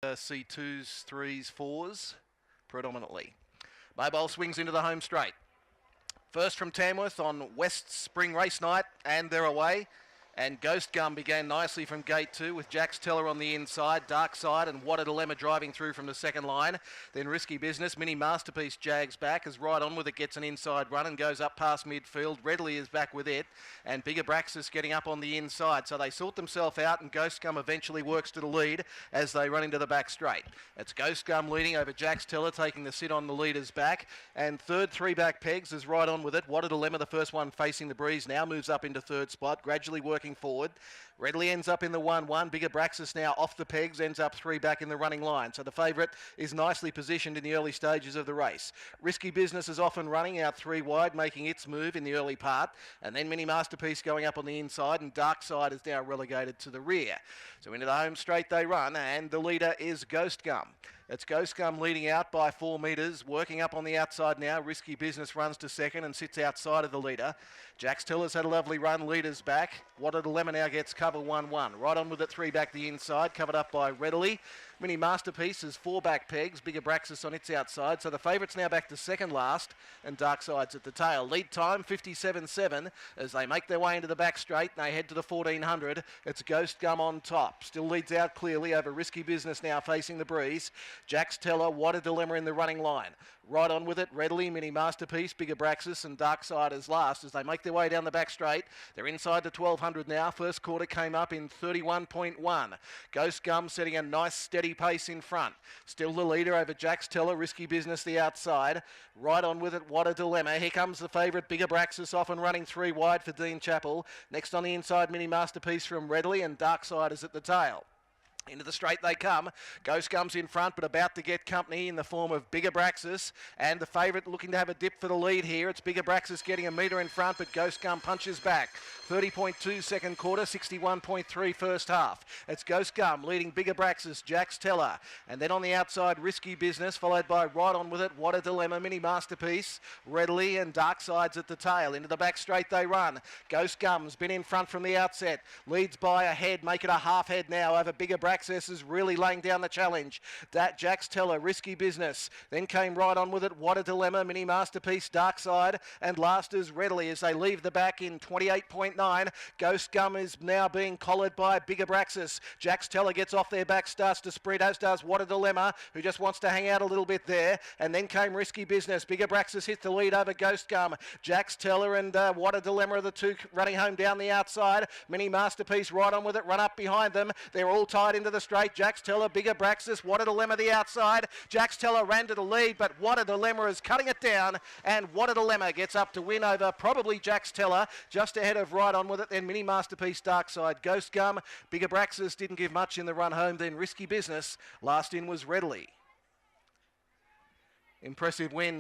see 2s, 3s, 4s predominantly. Mobile swings into the home straight. First from Tamworth on WESTS Spring Race Night, and they're away. And Ghost Gum began nicely from gate 2 with Jack's Teller on the inside, Dark Side and What a Dilemma driving through from the second line. Then Risky Business, Mini Masterpiece jags back as Right On With It gets an inside run and goes up past midfield. Readily is back with it, and Bigger Braxis getting up on the inside. So they sort themselves out, and Ghost Gum eventually works to the lead as they run into the back straight. It's Ghost Gum leading over Jack's Teller, taking the sit on the leader's back. And third, 3 back pegs is Right On With It. What a Dilemma, the first one facing the breeze, now moves up into third spot, gradually working forward. Readily ends up in the 1-1. Bigger Braxis now off the pegs, ends up 3 back in the running line. So the favourite is nicely positioned in the early stages of the race. Risky Business is often running out 3 wide, making its move in the early part. And then Mini Masterpiece going up on the inside, and Dark Side is now relegated to the rear. So into the home straight they run, and the leader is Ghost Gum. It's Ghost Gum leading out by 4 metres, working up on the outside now. Risky Business runs to second and sits outside of the leader. Jack's Teller's had a lovely run, leader's back. What a Dilemma now gets cover 1-1. Right On With It, 3 back the inside, covered up by Readily. Mini Masterpiece is 4 back pegs, Bigger Braxis on its outside. So the favourite's now back to second last, and Dark Side's at the tail. Lead time 57.7 as they make their way into the back straight and they head to the 1400. It's Ghost Gum on top. Still leads out clearly over Risky Business now facing the breeze. Jack's Teller, What a Dilemma in the running line. Right On With It, Readily, Mini Masterpiece, Bigger Braxis and Dark Side is last as they make their way down the back straight. They're inside the 1200 now. First quarter came up in 31.1. Ghost Gum setting a nice steady pace in front. Still the leader over Jack's Teller, Risky Business the outside. Right On With It, What a Dilemma. Here comes the favourite, Bigger Braxis, off and running 3 wide for Dean Chappell. Next on the inside, Mini Masterpiece from Readily, and Dark Side is at the tail. Into the straight they come. Ghost Gum's in front, but about to get company in the form of Bigger Braxis. And the favourite looking to have a dip for the lead here. It's Bigger Braxis getting a metre in front, but Ghost Gum punches back. 30.2 second quarter, 61.3 first half. It's Ghost Gum leading Bigger Braxis, Jack's Teller. And then on the outside, Risky Business, followed by Right On With It, What a Dilemma, Mini Masterpiece, Readily, and Dark Side's at the tail. Into the back straight they run. Ghost Gum's been in front from the outset. Leads by a head, make it a half head now over Bigger Braxis. Is really laying down the challenge. Jack's Teller, Risky Business. Then came Right On With It, What a Dilemma, Mini Masterpiece, Dark Side, and last is Readily as they leave the back in 28.9. Ghost Gum is now being collared by Bigger Braxis. Jack's Teller gets off their back, starts to spread, as does What a Dilemma, who just wants to hang out a little bit there. And then came Risky Business. Bigger Braxis hit the lead over Ghost Gum. Jack's Teller and What a Dilemma are the 2 running home down the outside. Mini Masterpiece, Right On With It, run up behind them. They're all tied into the straight. Jack's Teller, Bigger Braxis, What a Dilemma the outside. Jack's Teller ran to the lead, but What a Dilemma is cutting it down, and What a Dilemma gets up to win over probably Jack's Teller, just ahead of Right On With It, then Mini Masterpiece, Dark Side, Ghost Gum. Bigger Braxis didn't give much in the run home, then Risky Business. Last in was Readily. Impressive win.